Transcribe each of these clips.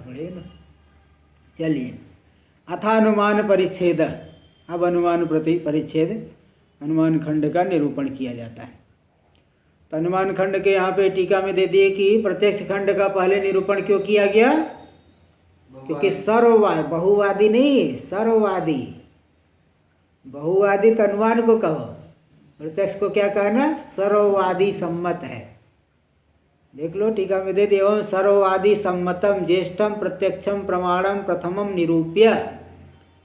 पड़े ना। चलिए, अथानुमान परिच्छेद। अब अनुमान परिच्छेद, अनुमान खंड का निरूपण किया जाता है। तो अनुमान खंड के यहाँ पे टीका में दे दिए कि प्रत्यक्ष खंड का पहले निरूपण क्यों किया गया? क्योंकि सर्ववादी, बहुवादी नहीं, सर्ववादी। बहुवादी तो अनुमान को कहो, प्रत्यक्ष को क्या कहना? सर्ववादी सम्मत है। देख लो टीका में दे दिए, एवं सर्ववादी सम्मतम ज्येष्ठम प्रत्यक्षम प्रमाणम प्रथमम निरूप्य।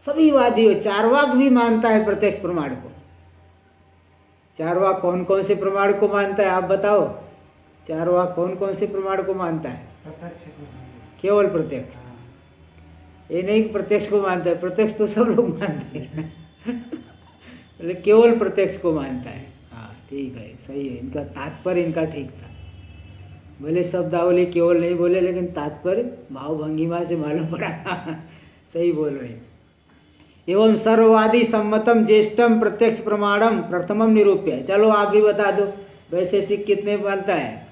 सभी वादियों, चारवाक भी मानता है प्रत्यक्ष प्रमाण को। चारवाक कौन कौन से प्रमाण को मानता है आप बताओ? चारवाक कौन कौन से प्रमाण को मानता है? केवल प्रत्यक्ष। ये नहीं प्रत्यक्ष को मानता है, प्रत्यक्ष तो सब लोग मानते हैं केवल प्रत्यक्ष को मानता है। हाँ ठीक है, सही है, इनका तात्पर्य इनका ठीक था। भले शब्दावली केवल नहीं बोले, लेकिन तात्पर्य भाव भंगिमा से मालूम पड़ा सही बोल रहे हैं। एवं सर्ववादी सम्मतम ज्येष्ठम प्रत्यक्ष प्रमाणम प्रथमम निरूप्य। चलो आप भी बता दो, वैशेषिक कितने मानता है?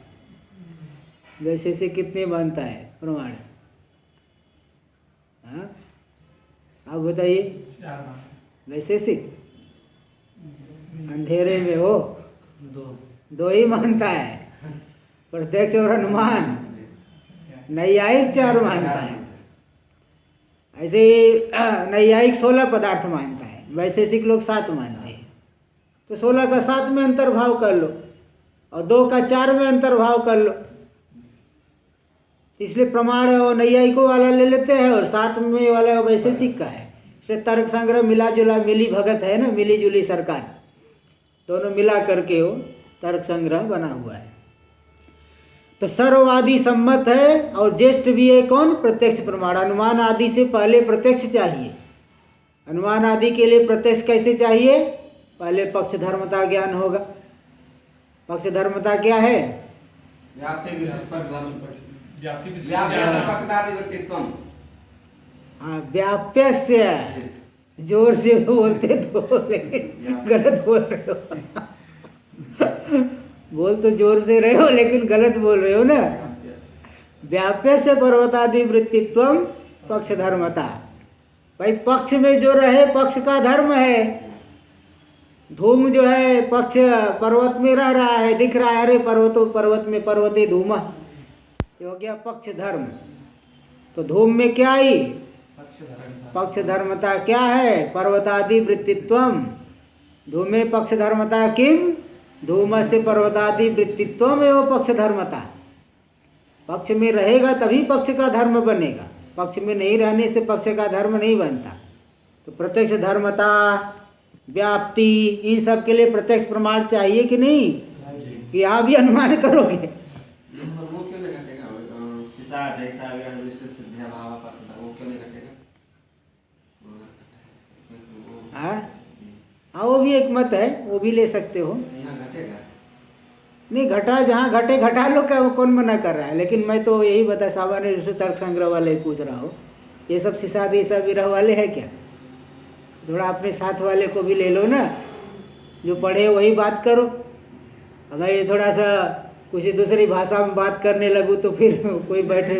वैशेषिक कितने मानता है प्रमाण? हाँ आप बताइए। वैशेषिक अंधेरे में हो दो ही मानता है, प्रत्यक्ष और अनुमान। नैयायिक 4 मानता है। ऐसे नैयायिक 16 पदार्थ मानता है, वैशेषिक लोग 7 मानते हैं। तो 16 का 7 में अंतर्भाव कर लो और 2 का 4 में अंतर्भाव कर लो। इसलिए प्रमाण और नैयायिकों वाला ले लेते हैं और 7 में वाला वैशेषिक का है। इसलिए तर्क संग्रह मिला जुला, मिली भगत है ना, मिली जुली सरकार, दोनों मिला करके वो तर्क संग्रह बना हुआ है। तो सर्ववादी सम्मत है और ज्येष्ठ भी है। कौन? प्रत्यक्ष प्रमाण। अनुमान आदि से पहले प्रत्यक्ष चाहिए। अनुमान आदि के लिए प्रत्यक्ष कैसे चाहिए? पहले पक्ष धर्मता ज्ञान होगा। पक्ष धर्मता क्या है? व्याप्य। जोर से बोलते तो, लेकिन गलत बोल रहे हो बोल तो जोर से रहे हो लेकिन गलत बोल रहे हो ना। व्याप्य से पर्वतादि वृत्तित्वम पक्ष धर्मता। भाई पक्ष में जो रहे पक्ष का धर्म है। धूम जो है पक्ष पर्वत में रह रहा है, दिख रहा है, अरे पर्वतो पर्वत में पर्वते धूमा, ये हो गया पक्ष धर्म। तो धूम में क्या आई? पक्ष धर्मता क्या है? पर्वतादि वृत्तित्वम। धूमे पक्ष धर्मता किम? धूम से पर्वतादि वृत्तित्वम एवं पक्ष धर्मता। पक्ष में रहेगा तभी पक्ष का धर्म बनेगा, पक्ष में नहीं रहने से पक्ष का धर्म नहीं बनता। तो प्रत्यक्ष धर्मता, व्याप्ति, इन सब के लिए प्रत्यक्ष प्रमाण चाहिए कि नहीं? कि आप भी अनुमान करोगे। हाँ वो भी एक मत है, वो भी ले सकते हो। नहीं घटा, जहाँ घटे घटा लो, क्या वो कौन मना कर रहा है। लेकिन मैं तो यही बता, सामान्य रूप से तर्क संग्रह वाले ही पूछ रहा हूँ। ये सब सिसाद ईसा विरह वाले है क्या? थोड़ा अपने साथ वाले को भी ले लो ना, जो पढ़े वही बात करो। अगर ये थोड़ा सा कुछ दूसरी भाषा में बात करने लगूँ तो फिर कोई बैठे।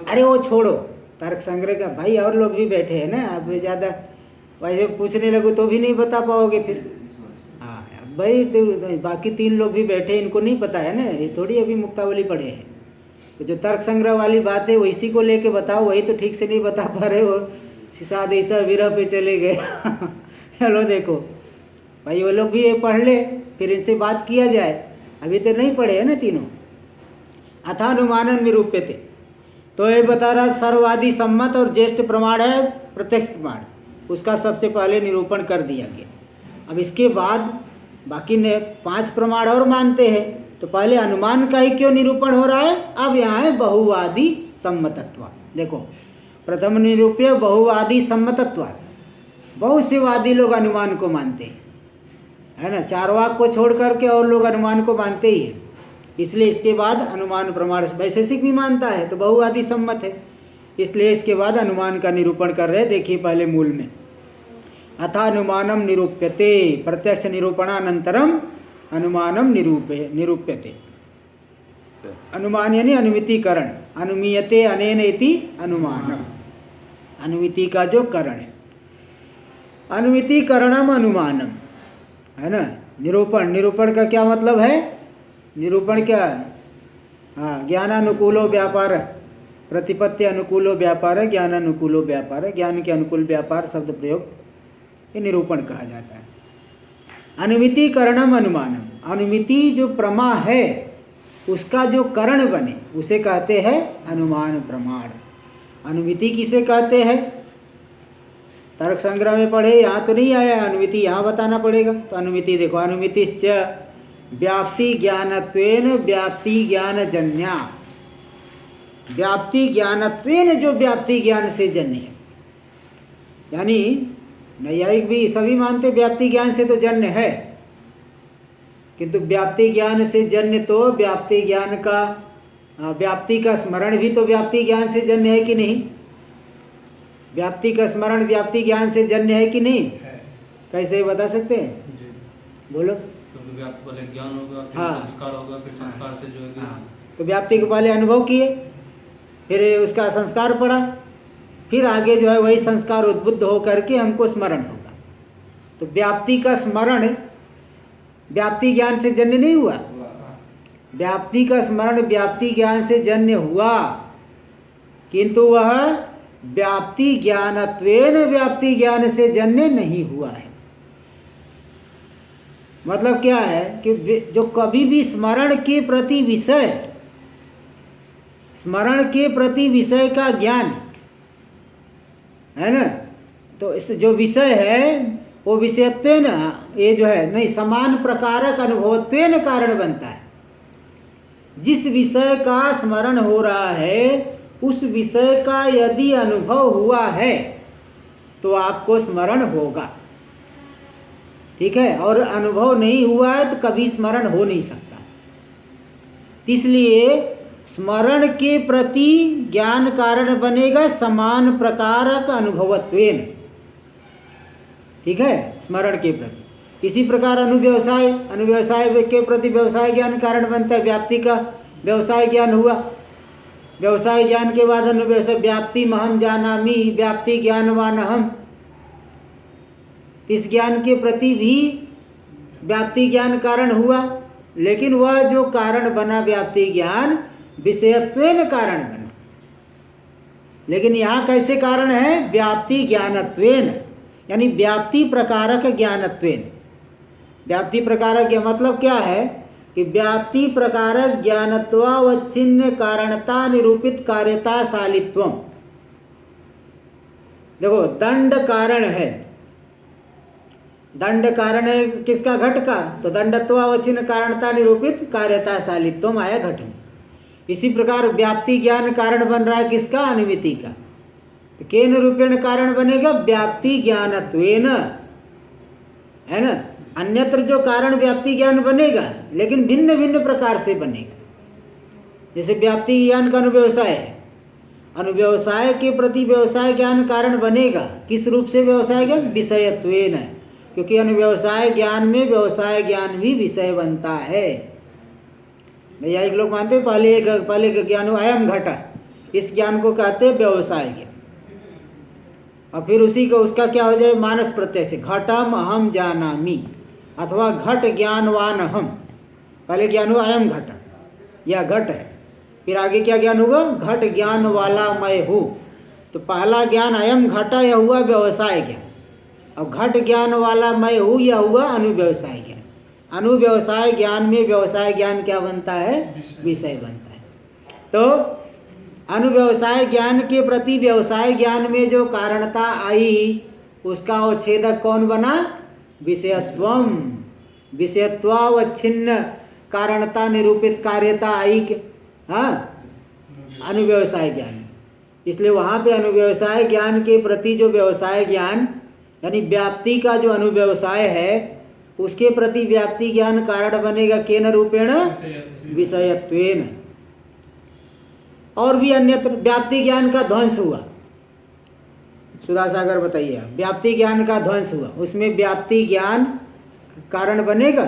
अरे वो छोड़ो, तर्क संग्रह का भाई और लोग भी बैठे हैं ना। अब ज़्यादा वैसे पूछने लगो तो भी नहीं बता पाओगे फिर। हाँ भाई, तो बाकी 3 लोग भी बैठे, इनको नहीं पता है ना, ये थोड़ी अभी मुक्तावली पढ़े हैं। तो जो तर्क संग्रह वाली बात है वो इसी को लेके बताओ, वही तो ठीक से नहीं बता पा रहे हो। सिसाद ईसा विरह पे चले गए चलो देखो भाई, वो लोग भी ये पढ़ ले, फिर इनसे बात किया जाए। अभी तो नहीं पढ़े है ना तीनों। अथानुमानन निरूप्यते, तो ये बता रहा सर्ववादी सम्मत और ज्येष्ठ प्रमाण है प्रत्यक्ष प्रमाण, उसका सबसे पहले निरूपण कर दिया गया। अब इसके बाद बाकी ने 5 प्रमाण और मानते हैं, तो पहले अनुमान का ही क्यों निरूपण हो रहा है? अब यहाँ है बहुवादी सम्मतत्व। देखो प्रथम निरूप्य बहुवादी सम्मतत्व। बहुत से वादी लोग अनुमान को मानते हैं, है ना। चारवाक को छोड़ करके और लोग अनुमान को मानते ही हैं। इसलिए इसके बाद अनुमान प्रमाण वैशेषिक भी मानता है, तो बहुवादी सम्मत है। इसलिए इसके बाद अनुमान का निरूपण कर रहे हैं। देखिए पहले मूल में, अथानुमानम निरूप्यते, प्रत्यक्ष निरूपणानंतरम अनुमानम निरूप्यते। अनुमान यानी अनुमितिकरण, अनुमीयते अनेन इति अनुमानम, अनुमिति का जो करण है, अनुमितिकरणम अनुमानम, है ना। निरूपण, निरूपण का क्या मतलब है? निरूपण क्या? हाँ, ज्ञानानुकूलो व्यापार, प्रतिपत्ति अनुकूलो व्यापार, ज्ञानानुकूलो व्यापार, ज्ञान के अनुकूल व्यापार शब्द प्रयोग, ये निरूपण कहा जाता है। अनुमितिकरणम अनुमानम, अनुमिति जो प्रमा है उसका जो करण बने उसे कहते हैं अनुमान प्रमाण। अनुमिति किसे कहते हैं? तर्क संग्रह में पढ़े, यहाँ तो नहीं आया, अनुमिति यहाँ बताना पड़ेगा। तो अनुमिति देखो, अनुमितिश्च व्याप्ति ज्ञानत्वेन व्याप्ति ज्ञानजन्या, व्याप्ति ज्ञानत्वेन जो व्याप्ति ज्ञान से जन्य है, यानी नैयायिक भी सभी मानते व्याप्ति ज्ञान से तो जन्य है, किंतु व्याप्ति ज्ञान से जन्य तो व्याप्ति ज्ञान का, व्याप्ति का स्मरण भी तो व्याप्ति ज्ञान से जन्य है कि नहीं? व्याप्ति का स्मरण व्याप्ति ज्ञान से जन्य है कि नहीं है? कैसे बता सकते हैं? बोलो। तो पहले ज्ञान होगा, फिर संस्कार होगा, फिर संस्कार से जो है तो व्याप्ति को पहले अनुभव किए, फिर उसका संस्कार पड़ा, फिर आगे जो है वही संस्कार उद्बुद्ध हो करके हमको स्मरण होगा। तो व्याप्ति का स्मरण व्याप्ति ज्ञान से जन्य नहीं हुआ, व्याप्ति का स्मरण व्याप्ति ज्ञान से जन्य हुआ, किंतु वह व्याप्ति ज्ञानत्वेन व्याप्ति ज्ञान से जन्य नहीं हुआ है। मतलब क्या है कि जो कभी भी स्मरण के प्रति विषय, स्मरण के प्रति विषय का ज्ञान है ना, तो इस जो विषय है वो विषयत्वेन, ये जो है नहीं, समान प्रकारक अनुभवत्वेन कारण बनता है। जिस विषय का स्मरण हो रहा है उस विषय का यदि अनुभव हुआ है तो आपको स्मरण होगा, ठीक है। और अनुभव नहीं हुआ है तो कभी स्मरण हो नहीं सकता। इसलिए स्मरण के प्रति ज्ञान कारण बनेगा समान प्रकारक अनुभवत्वेन, ठीक है, स्मरण के प्रति। इसी प्रकार अनुव्यवसाय, अनुव्यवसाय के प्रति व्यवसाय ज्ञान कारण बनता है। व्याप्ति का व्यवसाय ज्ञान हुआ, व्यवसाय ज्ञान के बाद अनुव्यवसाय, व्याप्ति महम जानामि, व्याप्ति ज्ञानवान हम, इस ज्ञान के प्रति भी व्याप्ति ज्ञान कारण हुआ, लेकिन वह जो कारण बना व्याप्ति ज्ञान विषयत्वेन कारण बना। लेकिन यहाँ कैसे कारण है? व्याप्ति ज्ञानत्वेन, यानी व्याप्ति प्रकारक ज्ञानत्वेन। व्याप्ति प्रकारक का मतलब क्या है कि व्याप्ति प्रकारक ज्ञानत्वावच्छिन्न कारणता निरूपित कार्यता शालित्वम। देखो, दंड कारण है, दंड कारण है किसका? घट का, तो दंडत्वावच्छिन्न कारणता निरूपित कार्यता शालित्वम आया घट में। इसी प्रकार व्याप्ति ज्ञान कारण बन रहा है किसका? अनुमिति का। तो केन रूपेण कारण बनेगा? व्याप्ति ज्ञानत्वेन, है ना। अन्यत्र जो कारण व्याप्ति ज्ञान बनेगा लेकिन भिन्न भिन्न प्रकार से बनेगा। जैसे व्याप्ति ज्ञान का अनुव्यवसाय है, अनुव्यवसाय के प्रति व्यवसाय ज्ञान कारण बनेगा। किस रूप से व्यवसाय ज्ञान? विषयत्वेन, क्योंकि अनुव्यवसाय ज्ञान में व्यवसाय ज्ञान भी विषय बनता है। भैया एक लोग मानते हैं पहले का ज्ञान अयम घटा, इस ज्ञान को कहते हैं व्यवसाय ज्ञान, और फिर उसी को उसका क्या हो जाए? मानस प्रत्यय से घटम अहम जानामि, अथवा घट ज्ञानवान हम। पहले ज्ञान हुआ अयम घट, यह घट है, फिर आगे क्या ज्ञान होगा? घट ज्ञान वाला मैं हूँ। तो पहला ज्ञान अयम घटा, यह हुआ व्यवसाय ज्ञान, और घट ज्ञान वाला मैं हूँ यह हुआ अनुव्यवसाय ज्ञान। अनुव्यवसाय ज्ञान में व्यवसाय ज्ञान क्या बनता है? विषय बनता है। तो अनुव्यवसाय ज्ञान के प्रति व्यवसाय ज्ञान में जो कारणता आई उसका अवच्छेदक कौन बना? विषयत्वम। विषयत्वावच्छिन्न कारणता निरूपित कार्यता आई, हाँ, अनुव्यवसाय ज्ञान। इसलिए वहाँ पे अनुव्यवसाय ज्ञान के प्रति जो व्यवसाय ज्ञान यानी व्याप्ति का जो अनुव्यवसाय है उसके प्रति व्याप्ति ज्ञान कारण बनेगा केन रूपेण? विषयत्वेन। और भी अन्यत्र व्याप्ति ज्ञान का ध्वंस हुआ, सुधा सागर बताइए, व्याप्ति ज्ञान का ध्वंस हुआ, उसमें व्याप्ति ज्ञान कारण बनेगा?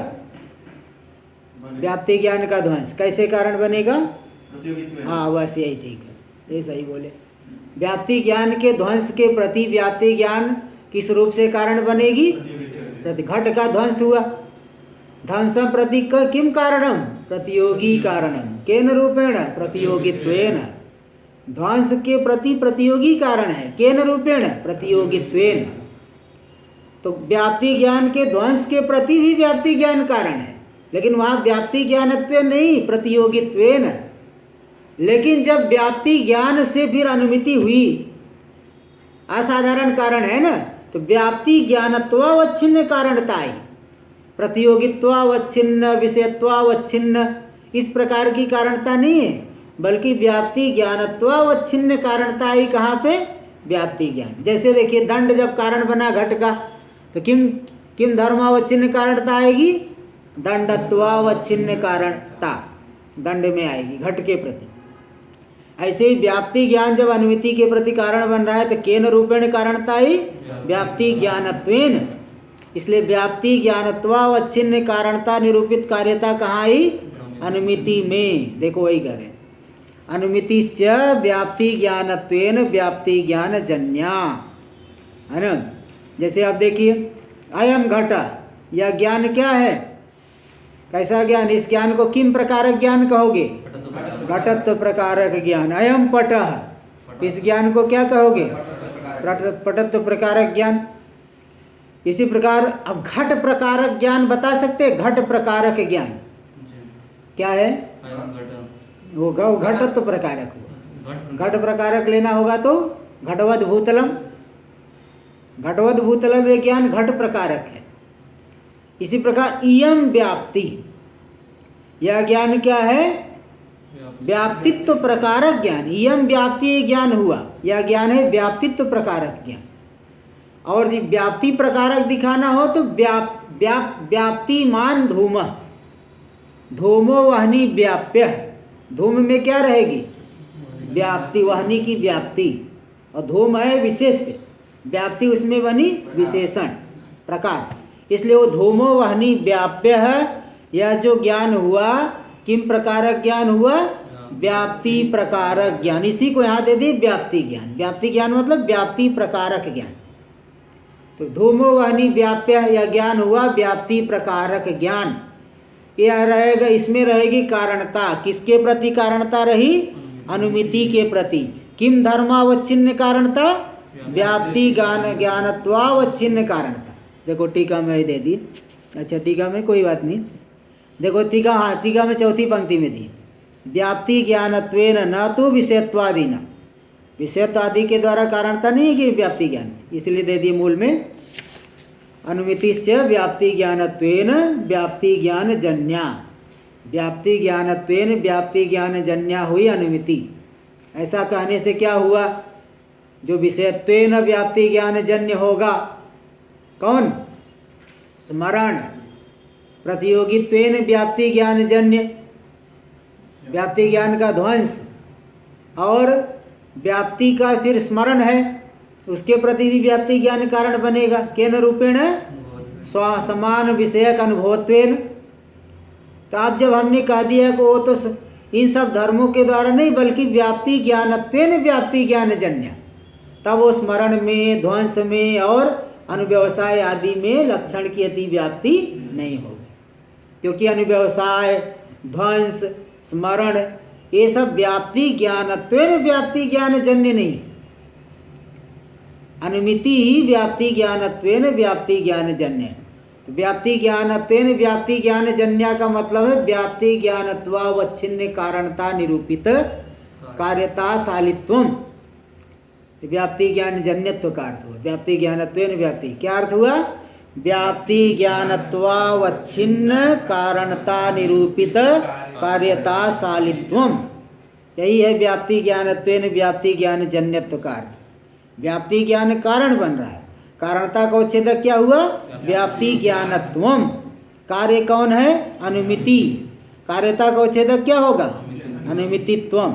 व्याप्ति ज्ञान का ध्वंस कैसे कारण बनेगा? प्रतियोगित्व। हाँ बस यही ठीक है, ये सही बोले। व्याप्ति ज्ञान के ध्वंस के प्रति व्याप्ति ज्ञान किस रूप से कारण बनेगी? प्रति घट का ध्वंस हुआ, ध्वंसम प्रति किम कारणम? प्रतियोगी कारणम। केन रूपेण? प्रतियोगित्वेन। ध्वंस के प्रति प्रतियोगी कारण है, केन रूपेण? प्रतियोगित्वेन। तो व्याप्ति ज्ञान के ध्वंस के प्रति भी व्याप्ति ज्ञान कारण है, लेकिन वहां व्याप्ति ज्ञानत्वेन नहीं, प्रतियोगित्वेन। लेकिन जब व्याप्ति ज्ञान से फिर अनुमिति हुई, असाधारण कारण है ना, तो व्याप्ति ज्ञानत्वावच्छिन्न कारणता आई, प्रतियोगित्वावच्छिन्न, विषयत्वावच्छिन्न, इस प्रकार की कारणता नहीं है, बल्कि व्याप्ति ज्ञानत्वावच्छिन्न कारणता आई। कहाँ पे? व्याप्ति ज्ञान। जैसे देखिए दंड जब कारण बना घट का, तो किम धर्मावच्छिन्न कारणता आएगी? दंडत्वावच्छिन्न कारणता दंड में आएगी घट के प्रति। ऐसे ही व्याप्ति ज्ञान जब अनुमिति के प्रति कारण बन रहा है, तो केन रूपेण कारणता आई? व्याप्ति ज्ञानत्वेन। इसलिए व्याप्ति ज्ञानत्वावच्छिन्न कारणता निरूपित कार्यता कहाँ आई? अनुमिति में। देखो वही कह रहे हैं, अनुमितिश्च व्याप्ति ज्ञानत्वेन व्याप्ति ज्ञान जन्या, है ना। जैसे आप देखिए अयम घट, यह ज्ञान क्या है? कैसा ज्ञान? इस ज्ञान को किम प्रकारक ज्ञान कहोगे? घटत्व प्रकारक ज्ञान। अयम पटः, इस ज्ञान को क्या कहोगे? पटत्व प्रकारक ज्ञान। इसी प्रकार अब घट प्रकारक ज्ञान बता सकते? घट प्रकारक ज्ञान क्या है? वो घटत्व प्रकारक हुआ। घट प्रकारक लेना होगा तो घटवद भूतलम, घटवद भूतलम ये ज्ञान घट प्रकारक है। इसी प्रकार इयम व्याप्ति, यह ज्ञान क्या है? व्याप्तित्व प्रकारक ज्ञान। इयम व्याप्ति ज्ञान हुआ, यह ज्ञान है व्याप्तित्व प्रकारक ज्ञान। और यदि व्याप्ति प्रकारक दिखाना हो तो व्याप्तिमान धूम, धूमो वहनी व्याप्य। धूम में क्या रहेगी? व्याप्ति, वहनी की व्याप्ति, और धूम है विशेष, व्याप्ति उसमें बनी विशेषण प्रकार। इसलिए वो धूमो वहनी व्याप्य है। यह जो ज्ञान हुआ किम प्रकारक ज्ञान हुआ? व्याप्ति प्रकारक ज्ञान। इसी को यहाँ दे दी व्याप्ति ज्ञान। व्याप्ति ज्ञान मतलब व्याप्ति प्रकारक ज्ञान। तो धूमो वहनी व्याप्य यह ज्ञान हुआ व्याप्ति प्रकारक ज्ञान। यह रहेगा, इसमें रहेगी कारणता। किसके प्रति कारणता रही? अनुमिति के प्रति। किम धर्मावच्छिन्न कारणता? व्याप्ति ज्ञानत्वावच्छिन्न कारणता। देखो टीका में दे दी। अच्छा टीका में कोई बात नहीं, देखो टीका, हाँ टीका में चौथी पंक्ति में दी, व्याप्ति ज्ञानत्वेन न तो विषयत्वादि न, विषयत्वादि के द्वारा कारणता नहीं है कि व्याप्ति ज्ञान, इसलिए दे दी मूल में अनुमितिश्च व्याप्ति ज्ञानत्वेन व्याप्ति ज्ञान जन्या। व्याप्ति ज्ञानत्वेन व्याप्ति ज्ञान जन्या हुई अनुमिति। ऐसा कहने से क्या हुआ? जो विषयत्वेन व्याप्ति ज्ञान जन्य होगा, कौन? स्मरण। प्रतियोगित्वेन व्याप्ति ज्ञान जन्य, व्याप्ति ज्ञान का ध्वंस, और व्याप्ति का फिर स्मरण है, उसके प्रति भी व्याप्ति ज्ञान कारण बनेगा। केन रूपेण? समान विषयक अनुभवत्वेन। तो आप जब हमने कह दिया कि वो तो इन सब धर्मों के द्वारा नहीं, बल्कि व्याप्ति ज्ञानत्वेन व्याप्ति ज्ञान जन्य, तब वो स्मरण में, ध्वंस में और अनुव्यवसाय आदि में लक्षण की अतिव्याप्ति नहीं होगी। क्योंकि अनुव्यवसाय, ध्वंस, स्मरण ये सब व्याप्ति ज्ञानत्वेन व्याप्ति ज्ञान जन्य नहीं, अनुमिति ही व्याप्ति ज्ञानत्वेन व्याप्ति ज्ञान जन्य है। तो व्याप्ति ज्ञानत्वेन व्याप्ति ज्ञान जन्य का मतलब है व्याप्ति ज्ञानत्वावच्छिन्न कारणता निरूपित कार्यता शालित्वम। व्याप्ति ज्ञान जन्यत्व का अर्थ हुआ व्याप्ति ज्ञानत्वेन व्याप्ति। क्या अर्थ हुआ? व्याप्ति ज्ञानत्वावच्छिन्न कारणता निरूपित कार्यता शालित्वम। यही है व्याप्ति ज्ञानत्वेन व्याप्ति ज्ञान जन्यत्व का अर्थ। व्याप्ति ज्ञान कारण बन रहा है, कारणता का उच्छेदक क्या हुआ? व्याप्ति ज्ञानत्वम। कार्य कौन है? अनुमिति। कार्यता का उच्छेदक क्या होगा? अनुमितित्वम।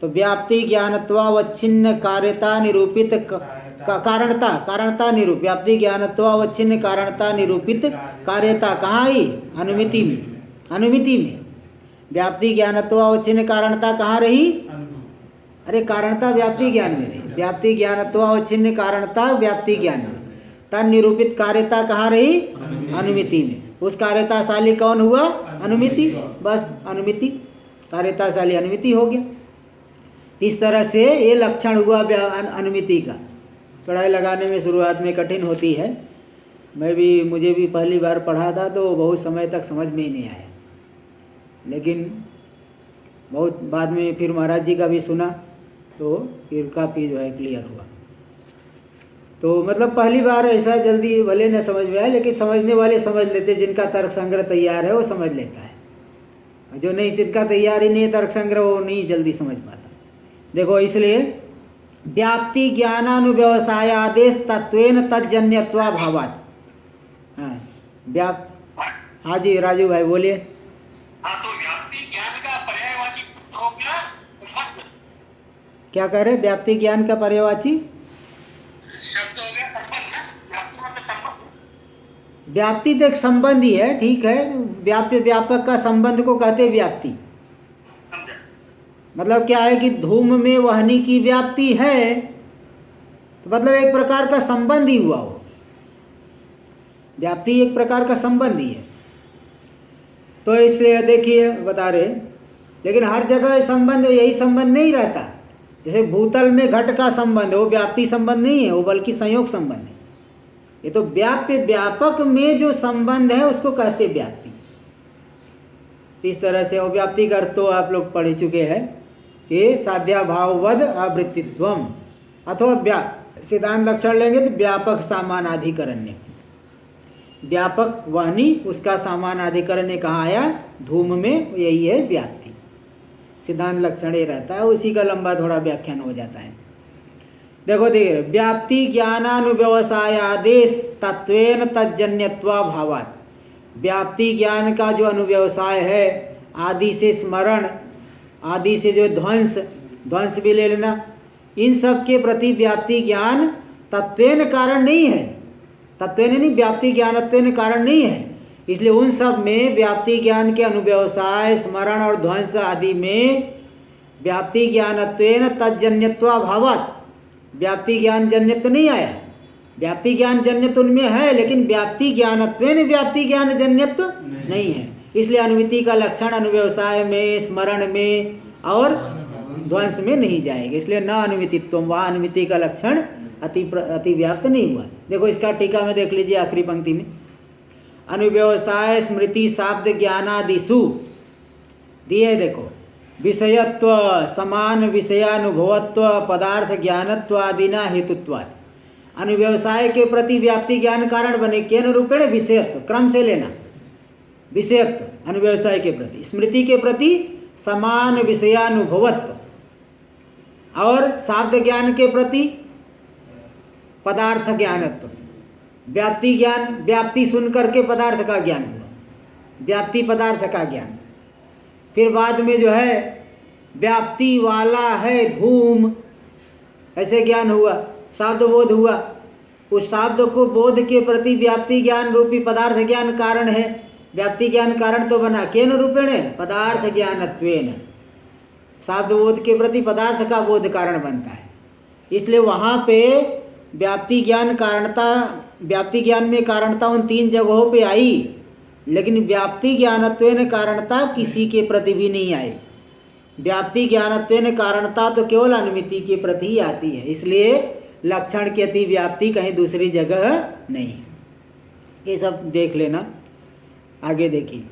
तो व्याप्ति ज्ञानत्वावच्छिन्न कार्यता निरूपित कारणता निरूप, व्याप्ति ज्ञानत्वावच्छिन्न कारणता निरूपित कार्यता कहाँ आई? अनुमिति में। अनुमिति में। व्याप्ति ज्ञानत्वावच्छिन्न कारणता कहाँ रही? अरे कारणता व्याप्ति ज्ञान में रही। व्याप्ति ज्ञानत्वावच्छिन्न कारणता व्याप्ति ज्ञान में। तन निरूपित कार्यता कहाँ रही? अनुमिति में। उस कार्यताशाली कौन हुआ? अनुमिति। बस अनुमिति, कार्यताशाली अनुमिति हो गया। इस तरह से ये लक्षण हुआ अनुमिति का। पढ़ाई लगाने में शुरुआत में कठिन होती है। मुझे भी पहली बार पढ़ा था तो बहुत समय तक समझ में ही नहीं आया, लेकिन बहुत बाद में फिर महाराज जी का भी सुना तो फिर काफ़ी जो है क्लियर हुआ। तो मतलब पहली बार ऐसा जल्दी भले न समझ में आए, लेकिन समझने वाले समझ लेते, जिनका तर्क संग्रह तैयार है वो समझ लेता है। जो नहीं, जिनका तैयार ही नहीं है तर्क संग्रह, वो नहीं जल्दी समझ पाता। देखो, इसलिए व्याप्ति ज्ञानानुव्यवसाय आदेश तत्वेन तज्जन्यत्वा भावात्। हाँ जी राजू भाई बोलिए। हाँ, तो व्याप्ति ज्ञान का पर्यायवाची हो गया संबंध। क्या कह रहे? व्याप्ति ज्ञान का पर्यायवाची शब्द हो गया संबंध। व्याप्ति मतलब संबंध। व्याप्ति तो एक संबंध ही है, ठीक है। व्याप्य व्यापक का संबंध को कहते हैं व्याप्ति। मतलब क्या है कि धूम में वहनी की व्याप्ति है, तो मतलब एक प्रकार का संबंध ही हुआ वो। व्याप्ति एक प्रकार का संबंध ही है। तो इसलिए देखिए बता रहे, लेकिन हर जगह संबंध यही संबंध नहीं रहता। जैसे भूतल में घट का संबंध, वो व्याप्ति संबंध नहीं है, वो बल्कि संयोग संबंध है। ये तो व्याप्य व्यापक में जो संबंध है उसको कहते व्याप्ति। इस तरह से वो व्याप्ति का अर्थ तो आप लोग पढ़ चुके हैं कि साध्याभाववद आवृत्तित्वम, अथवा सिद्धांत लक्षण लेंगे तो व्यापक सामानाधिकरण्य। व्यापक वाहनी, उसका सामानाधिकरण्य कहाँ आया? धूम में। यही है व्याप्ति। सिद्धांत लक्षण ये रहता है, उसी का लंबा थोड़ा व्याख्यान हो जाता है। देखो देखिए, व्याप्ति ज्ञानानुव्यवसाय आदेश तत्वेन तज्जन्यत्वा भावात्। व्याप्ति ज्ञान का जो अनुव्यवसाय है, आदि से स्मरण, आदि से जो ध्वंस भी ले लेना, इन सब के प्रति व्याप्ति ज्ञान तत्वेन कारण नहीं है। तत्वेन नहीं, व्याप्ति ज्ञानत्वेन कारण नहीं है। इसलिए उन सब में व्याप्ति ज्ञान के अनुव्यवसाय, स्मरण और ध्वंस आदि में व्याप्ति ज्ञानत्वेन तज्जन्यत्वा भावात्। व्याप्ति ज्ञान जन्यत्व नहीं आया। व्याप्ति ज्ञान जन्यत्व उनमें है, लेकिन व्याप्ति ज्ञानत्वेन व्याप्ति ज्ञान जन्यत्व नहीं है। इसलिए अनुमिति का लक्षण अनुव्यवसाय में, स्मरण में और ध्वंस में नहीं जाएगा। इसलिए न अनुमितित्व, वहाँ अनुमिति का लक्षण अति व्याप्त नहीं हुआ। देखो इसका टीका में देख लीजिए आखिरी पंक्ति में, अनुव्यवसाय स्मृति शाब्द ज्ञानादिषु दिए। देखो, विषयत्व, समान विषयानुभवत्व, पदार्थ ज्ञानत्व आदिना हेतुत्वात्। अनुव्यवसाय के प्रति व्याप्ति ज्ञान कारण बने केन रूपेण? विषयत्व, क्रम से लेना। विषयत्व अनुव्यवसाय के प्रति, स्मृति के प्रति समान विषयानुभवत्व, और शाब्द ज्ञान के प्रति पदार्थ ज्ञानत्व। व्याप्ति ज्ञान, व्याप्ति सुन करके पदार्थ का ज्ञान हुआ, व्याप्ति पदार्थ का ज्ञान। फिर बाद में जो है व्याप्ति वाला है धूम, ऐसे ज्ञान हुआ, शाब्द बोध हुआ। उस शाब्द को बोध के प्रति व्याप्ति ज्ञान रूपी पदार्थ ज्ञान कारण है। व्याप्ति ज्ञान कारण तो बना केन रूपेण? पदार्थ ज्ञानत्वेन। शाब्द बोध के प्रति पदार्थ का बोध कारण बनता है। इसलिए वहाँ पे व्याप्ति ज्ञान कारणता, व्याप्ति ज्ञान में कारणता उन तीन जगहों पे आई, लेकिन व्याप्ति ज्ञानत्वेन कारणता किसी के प्रति भी नहीं आई। व्याप्ति ज्ञानत्वेन कारणता तो केवल अनुमिति के प्रति ही आती है। इसलिए लक्षण की अति व्याप्ति कहीं दूसरी जगह नहीं। ये सब देख लेना, आगे देखिए।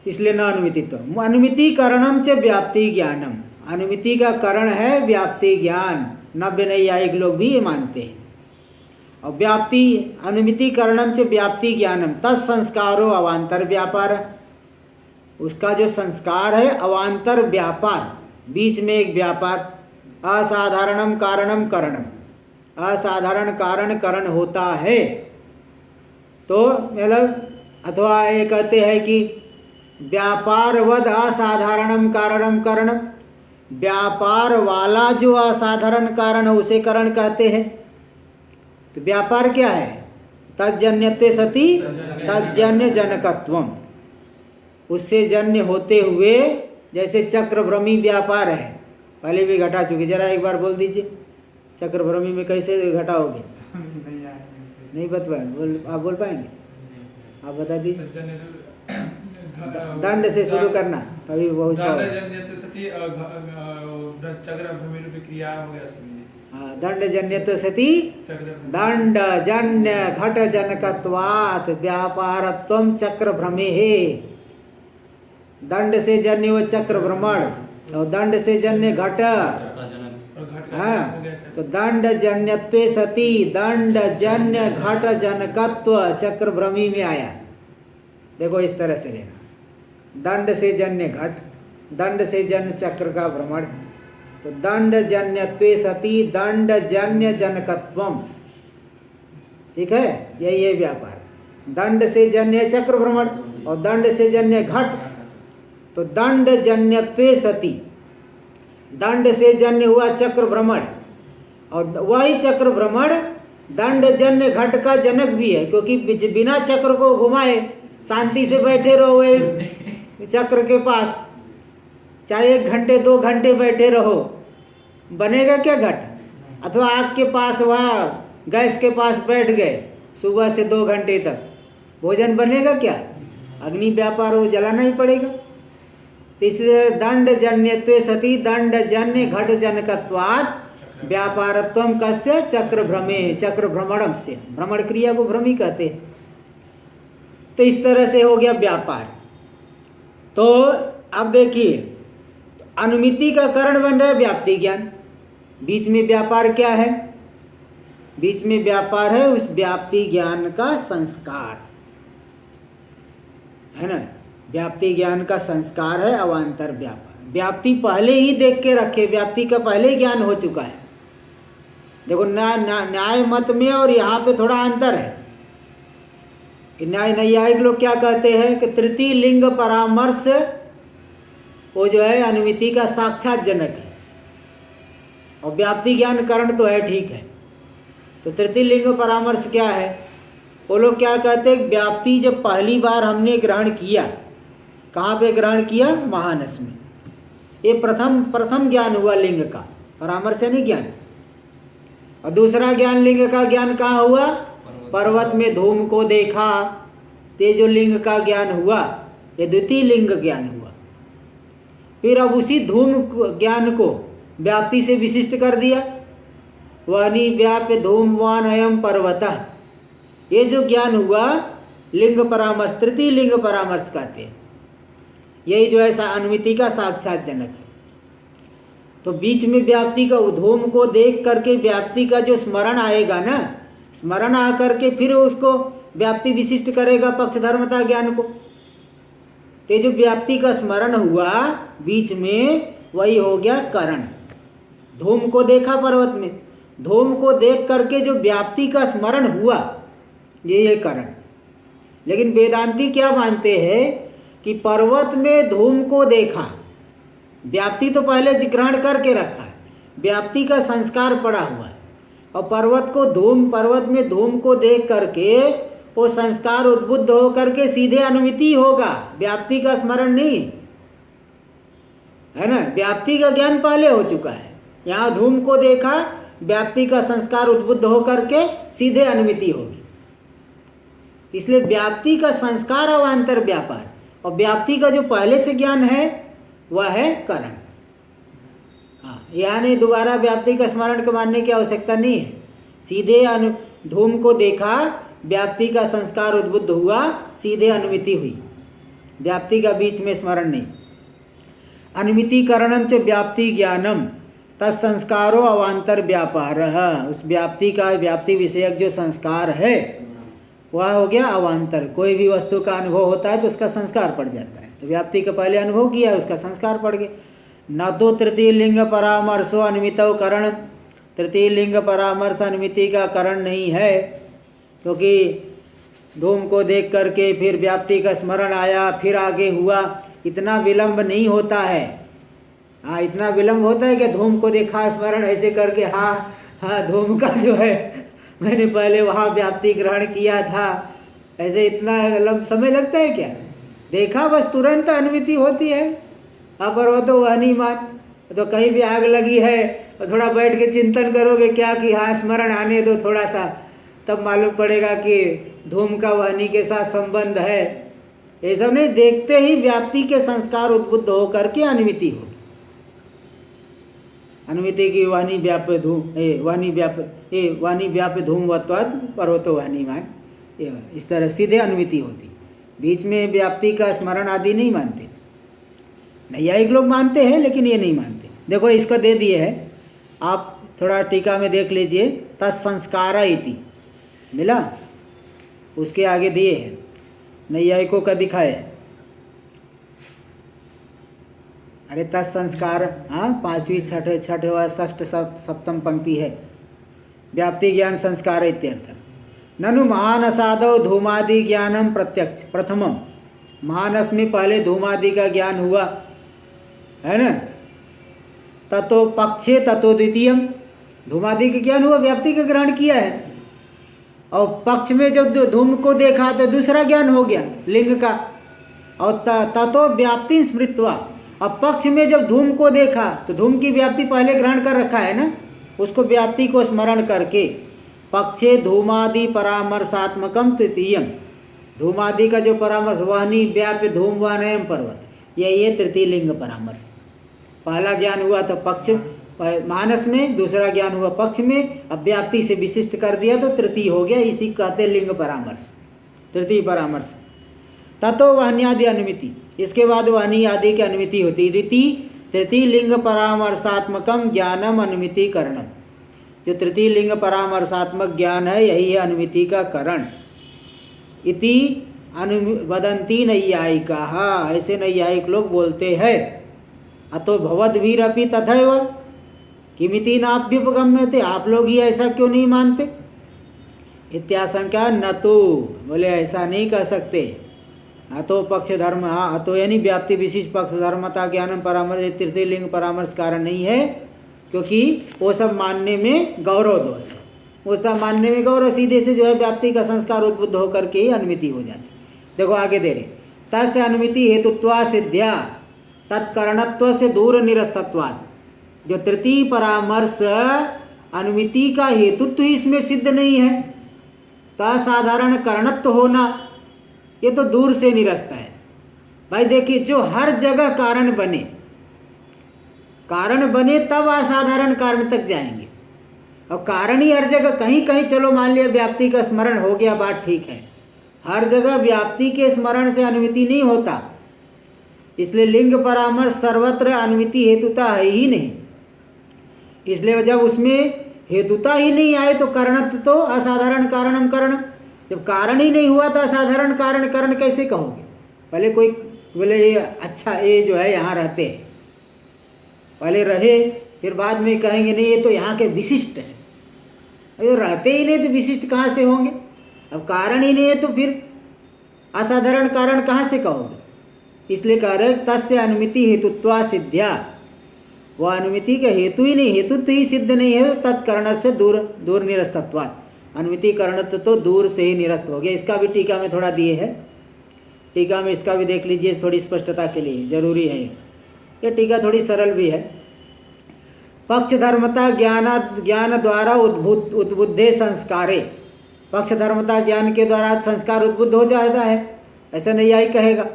इसलिए न अनुमितित्व, अनुमिति कारणम च व्याप्ति ज्ञानम। अनुमिति का कारण है व्याप्ति ज्ञान। नव्य नैयायिक लोग भी ये मानते हैं। और व्याप्ति अनुमिति कारणम च व्याप्ति ज्ञानम तत्संस्कारो अवान्तर व्यापार। उसका जो संस्कार है अवान्तर व्यापार, बीच में एक व्यापार। असाधारणम कारणम करणम, असाधारण कारण करण होता है। तो मतलब अथवा ये कहते हैं कि व्यापारवद असाधारणम कारणम करणम, व्यापार वाला जो असाधारण कारण है उसे करण कहते हैं। तो व्यापार क्या है? तज्जन्यत्वे सति तज्जन्य जनकत्वम। उससे जन्य होते हुए जैसे चक्रभ्रमी व्यापार है, पहले भी घटा चुकी, जरा एक बार बोल दीजिए चक्रभ्रमी में कैसे घटाओगे? नहीं बता आप बोल पाएंगे? आप बता दीजिए। दंड से शुरू करना, अभी बहुत हाँ, दंड जन्य तो सती दंड जन्य घट जनकत्वात् व्यापारत्वम चक्र भ्रमे है। दंड से जन्य वो चक्र भ्रमण और दंड से जन्य घट, हाँ, तो दंड जन्यत्वे सती दंड जन्य घट जनकत्व चक्र भ्रमी में आया। देखो इस तरह से लेना, दंड से जन्य घट, दंड से जन्य चक्र का भ्रमण, तो दंड जन्यत्वे सती दंड जन्य जनकत्वम, ठीक है, यही व्यापार। दंड से जन्य चक्र भ्रमण और दंड से जन्य घट, तो दंड जन्यत्वे सती दंड से जन्य हुआ चक्र भ्रमण और वही चक्र भ्रमण दंड जन्य घट का जनक भी है, क्योंकि बिना चक्र को घुमाए शांति से बैठे रहो चक्र के पास, चाहे 1 घंटे 2 घंटे बैठे रहो, बनेगा क्या घट? अथवा आग के पास वहाँ गैस के पास बैठ गए सुबह से 2 घंटे तक, भोजन बनेगा क्या? अग्नि व्यापार हो, जलाना ही पड़ेगा। इसलिए दंड जन्यत्वे सती दंड जन्य घट जनकत्वात् व्यापारत्वम कस्य चक्र भ्रमे, चक्र भ्रमणम से, भ्रमण क्रिया को भ्रमी कहते हैं। तो इस तरह से हो गया व्यापार। तो अब देखिए अनुमिति का कारण बन रहा है व्याप्ति ज्ञान। बीच में व्यापार क्या है? बीच में व्यापार है उस व्याप्ति ज्ञान का संस्कार, है ना, व्याप्ति ज्ञान का संस्कार है अवान्तर व्यापार। व्याप्ति पहले ही देख के रखे, व्याप्ति का पहले ज्ञान हो चुका है। देखो न्याय मत में और यहाँ पे थोड़ा अंतर है। नैयायिक लोग क्या कहते हैं कि तृतीय लिंग परामर्श वो जो है अनुमिति का साक्षात जनक है और व्याप्ति ज्ञान कारण तो है, ठीक है। तो तृतीय लिंग परामर्श क्या है? वो लोग क्या कहते हैं, व्याप्ति जब पहली बार हमने ग्रहण किया, कहाँ पे ग्रहण किया? महानस में। ये प्रथम ज्ञान हुआ लिंग का, परामर्श नहीं ज्ञान। और दूसरा ज्ञान लिंग का ज्ञान कहाँ हुआ? पर्वत में धूम को देखा, ते जो लिंग का ज्ञान हुआ ये द्वितीय लिंग ज्ञान हुआ। फिर अब उसी धूम ज्ञान को व्याप्ति से विशिष्ट कर दिया, वनी व्याप्य धूमवान अयम पर्वतः। ये जो ज्ञान हुआ लिंग परामर्श, तृतीय लिंग परामर्श कहते हैं। यही जो है अनुमिति का साक्षात जनक है। तो बीच में व्याप्ति का धूम को देख करके व्याप्ति का जो स्मरण आएगा ना, स्मरण आकर के फिर उसको व्याप्ति विशिष्ट करेगा पक्षधर्मता ज्ञान को। तो जो व्याप्ति का स्मरण हुआ बीच में, वही हो गया करण। धूम को देखा पर्वत में, धूम को देख करके जो व्याप्ति का स्मरण हुआ ये करण। लेकिन वेदांती क्या मानते हैं कि पर्वत में धूम को देखा, व्याप्ति तो पहले ग्रहण करके रखा है, व्याप्ति का संस्कार पड़ा हुआ है, और पर्वत में धूम को देख करके वो संस्कार उद्बुद्ध हो करके सीधे अनुमिति होगा, व्याप्ति का स्मरण नहीं है ना। व्याप्ति का ज्ञान पहले हो चुका है, यहाँ धूम को देखा, व्याप्ति का संस्कार उद्बुद्ध हो करके सीधे अनुमिति होगी। इसलिए व्याप्ति का संस्कार अवान्तर व्यापार, और व्याप्ति का जो पहले से ज्ञान है वह है करण। हाँ, यानी दोबारा व्याप्ति का स्मरण को मानने की आवश्यकता नहीं है। सीधे धूम को देखा, व्याप्ति का संस्कार उद्बुद्ध हुआ, सीधे अनुमिति हुई, व्याप्ति का बीच में स्मरण नहीं। अनुमिति करणम च व्याप्ति ज्ञानम तत्संस्कारो अवान्तर व्यापार। उस व्याप्ति का, व्याप्ति विषयक जो संस्कार है वह हो गया अवान्तर। कोई भी वस्तु का अनुभव होता है तो उसका संस्कार पड़ जाता है। तो व्याप्ति का पहले अनुभव किया, उसका संस्कार पड़ गया। न तो तृतीय लिंग परामर्शो अनुमितो करण, तृतीय लिंग परामर्श अनुमिति का करण नहीं है, क्योंकि धूम को देख करके फिर व्याप्ति का स्मरण आया, फिर आगे हुआ, इतना विलंब नहीं होता है। हाँ, इतना विलंब होता है कि धूम को देखा स्मरण ऐसे करके, हाँ धूम का जो है मैंने पहले वहाँ व्याप्ति ग्रहण किया था, ऐसे इतना समय लगता है क्या? देखा बस तुरंत अनुमिति होती है। अपर्वतो वह्निमान, तो कहीं भी आग लगी है और थोड़ा बैठ के चिंतन करोगे क्या कि हाँ स्मरण आने दो थोड़ा सा, तब मालूम पड़ेगा कि धूम का वह्नि के साथ संबंध है। ये सब नहीं, देखते ही व्याप्ति के संस्कार उद्बुद्ध होकर के अनुमिति हो। अनुमिति की वाणी व्याप्य धूम, वाणी व्याप्य धूमवत्वाद पर्वतो वह्निमान, इस तरह सीधे अनुमिति होती। बीच में व्याप्ति का स्मरण आदि नहीं मानते। नैयायिक लोग मानते हैं लेकिन ये नहीं मानते। देखो इसका दे दिए है, आप थोड़ा टीका में देख लीजिए। तत्संस्कारा इति मिला, उसके आगे दिए हैं, नैयायिकों का दिखाए। अरे तत्संस्कार, हाँ 5वीं 6ठवां 6ठ 7म पंक्ति है। व्याप्ति ज्ञान संस्कार इत्यर्थ। ननु महानसादौ धूमादि ज्ञानम प्रत्यक्ष प्रथमम, महानस में पहले धूमादि का ज्ञान हुआ है ना, ततो पक्षे ततो द्वितीयम, धूमादि का ज्ञान हुआ, व्याप्ति का ग्रहण किया है। और पक्ष में जब धूम को देखा तो दूसरा ज्ञान हो गया लिंग का। और ततो व्याप्ति स्मृत्वा, अब पक्ष में जब धूम को देखा तो धूम की व्याप्ति पहले ग्रहण कर रखा है ना, उसको व्याप्ति को स्मरण करके पक्षे धूमादि परामर्शात्मकम तृतीयम, धूमादि का जो परामर्श वाणी व्याप्य धूम वानयम पर्वत, यही है तृतीय लिंग परामर्श। पहला ज्ञान हुआ तो पक्ष मानस में, दूसरा ज्ञान हुआ पक्ष में, अब व्याप्ति से विशिष्ट कर दिया तो तृतीय हो गया। इसी कहते लिंग परामर्श, तृतीय परामर्श। ततो वाण्यादि अनुमिति, इसके बाद वाणी आदि की अनुमिति होती। रीति तृतीय लिंग परामर्शात्मकम ज्ञानम अनुमिति करणम, जो तृतीय लिंग परामर्शात्मक ज्ञान है यही है अनुमिति का करण। इति वदंती नैयायिकाः, ऐसे नैयायिक लोग बोलते हैं। अतो भवद्भिरपि तथैव किमिति नाभ्युपगम्यते, आप लोग ही ऐसा क्यों नहीं मानते? इत्याशंका न तो, बोले ऐसा नहीं कह सकते। अतो पक्ष धर्म, हाँ अतो यानी व्याप्ति विशिष्ट पक्ष धर्मता ज्ञानम परामर्श तृतीय लिंग परामर्श कारण नहीं है, क्योंकि वो सब मानने में गौरव दोष है। वो सब मानने में गौरव, सीधे से जो है व्याप्ति का संस्कार उद्बुद्ध होकर के ही अनुमिति हो जाती। देखो आगे दे रहे, तस्य अनुमिति हेतुत्वा सिद्ध्या तत्करणत्व से दूर निरस्तत्वाद, जो तृतीय परामर्श अनुमिति का हेतुत्व ही इसमें सिद्ध नहीं है, असाधारण करणत्व होना ये तो दूर से निरस्त है। भाई देखिए, जो हर जगह कारण बने तब असाधारण कारण तक जाएंगे। और कारण ही हर जगह, कहीं कहीं चलो मान लिया व्याप्ति का स्मरण हो गया, बात ठीक है, हर जगह व्याप्ति के स्मरण से अनुमिति नहीं होता। इसलिए लिंग परामर्श सर्वत्र अनुमिति हेतुता है ही नहीं। इसलिए जब उसमें हेतुता ही नहीं आए तो करणत्व तो असाधारण कारणम करण, जब कारण ही नहीं हुआ तो असाधारण कारण करण कैसे कहोगे? पहले कोई बोले ये अच्छा, ये जो है यहाँ रहते हैं, पहले रहे, फिर बाद में कहेंगे नहीं ये तो यहाँ के विशिष्ट हैं। अरे रहते ही नहीं तो विशिष्ट कहाँ से होंगे? अब कारण ही नहीं है तो फिर असाधारण कारण कहाँ से कहोगे? इसलिए कह रहे तस्य अनुमिति हेतुत्वा सिद्ध्या, वह अनुमिति का हेतु ही नहीं, हेतुत्व ही सिद्ध नहीं है, तत्कर्ण से दूर निरस्तत्वात्, अनुमिति करणत्व तो दूर से ही निरस्त हो गया। इसका भी टीका में थोड़ा दिए है, टीका में इसका भी देख लीजिए, थोड़ी स्पष्टता के लिए जरूरी है। ये टीका थोड़ी सरल भी है। पक्ष धर्मता ज्ञान द्वारा उद्बुद्धे संस्कारे, पक्ष धर्मता ज्ञान के द्वारा संस्कार उद्बुद्ध हो जाता है, ऐसा नहीं आई कहेगा।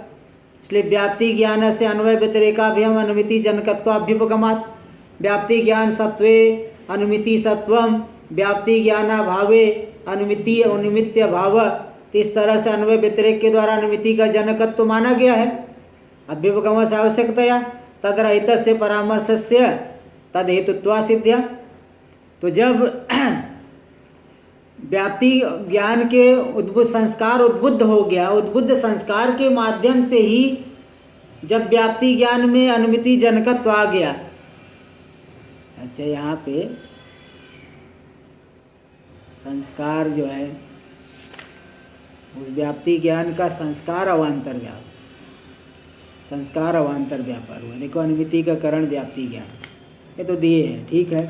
इसलिए व्याप्ति ज्ञान से अन्वय व्यतिरेकाभ्यम अनुमिति जनकत्वाभ्युपगमात्, व्याप्ति ज्ञान सत्वे अनुमिति सत्वम, व्याप्ति ज्ञानाभावे अनुमिति अनुमित्य भाव, इस तरह से अन्वय व्यतिरेक के द्वारा अनुमिति का जनकत्व माना गया है। अभ्युपगम से आवश्यकतया तदरहित से परामर्शस्य तद हेतुत्वा सिद्ध्या, तो जब व्याप्ति ज्ञान के उद्बुद्ध संस्कार उद्बुद्ध हो गया, उद्बुद्ध संस्कार के माध्यम से ही जब व्याप्ति ज्ञान में अनुमिति जनकत्व आ गया। अच्छा, यहाँ पे संस्कार जो है उस व्याप्ति ज्ञान का संस्कार अवान्तर व्यापार, संस्कार अवान्तर व्यापार हुआ। देखो अनुमिति का करण व्याप्ति ज्ञान, ये तो दिए हैं, ठीक है।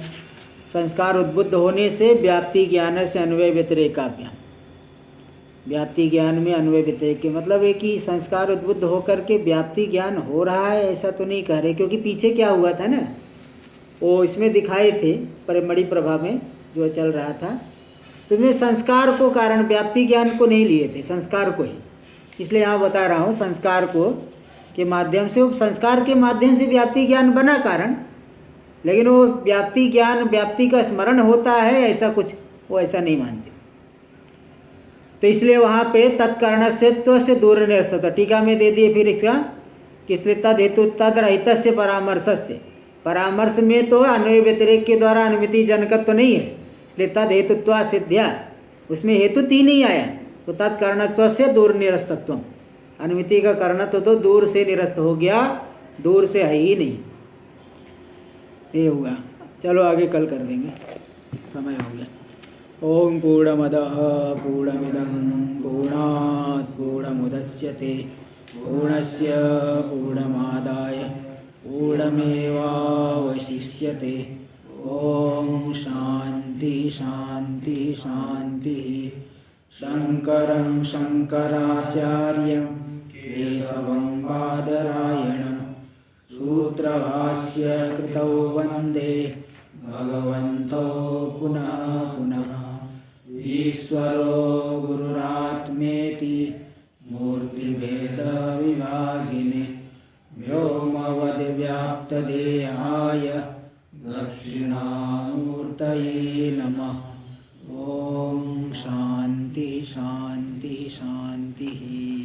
संस्कार उद्बुद्ध होने से व्याप्ति ज्ञान से अन्वय व्यतिरेकाभ्याम, व्याप्ति ज्ञान में अन्वय व्यतिरेक के मतलब है कि संस्कार उद्बुद्ध होकर के व्याप्ति ज्ञान हो रहा है ऐसा तो नहीं कह रहे, क्योंकि पीछे क्या हुआ था ना, वो इसमें दिखाए थे परिमणि प्रभा में जो चल रहा था, तुम्हें संस्कार को कारण व्याप्ति ज्ञान को नहीं लिए थे, संस्कार को ही। इसलिए यहाँ बता रहा हूँ संस्कार को के माध्यम से, वो संस्कार के माध्यम से व्याप्ति ज्ञान बना कारण, लेकिन वो व्याप्ति ज्ञान व्याप्ति का स्मरण होता है ऐसा कुछ वो ऐसा नहीं मानते। तो इसलिए वहाँ पे तत्कारणस्यत्व से दूर निरस्त, टीका में दे दिए फिर इसका कि इसलिए तद हेतु तद रहित से परामर्श से, परामर्श में तो अन्वय व्यतिरेक के द्वारा अनुमिति जनकत्व तो नहीं है, इसलिए तद हेतुत्वा सिद्ध्या, उसमें हेतु तीन ही आया, तो तत्कारणत्व से दूर निरस्तत्व, अनुमिति का कारणत्व तो दूर से निरस्त हो गया, दूर से है ही नहीं, ये हुआ। चलो आगे कल कर देंगे, समय हो गया। ओम पूर्णमदः पूर्णमिदं पूर्णात् पूर्णमुदच्यते पूर्णस्य पूर्णमादाय पूर्णमेवावशिष्यते। ओम शांति शांति शांति। शंकरं शंकराचार्यं केशवं बादरायणं सूत्रभाष्य कृतौ वन्दे भगवन्तौ पुनः पुनः। ईश्वरो गुरुरात्मेति मूर्तिभेदविभागिने व्योमवद्व्याप्तदेहाय दक्षिणामूर्तये नमः। ओम शांति शांति शांति।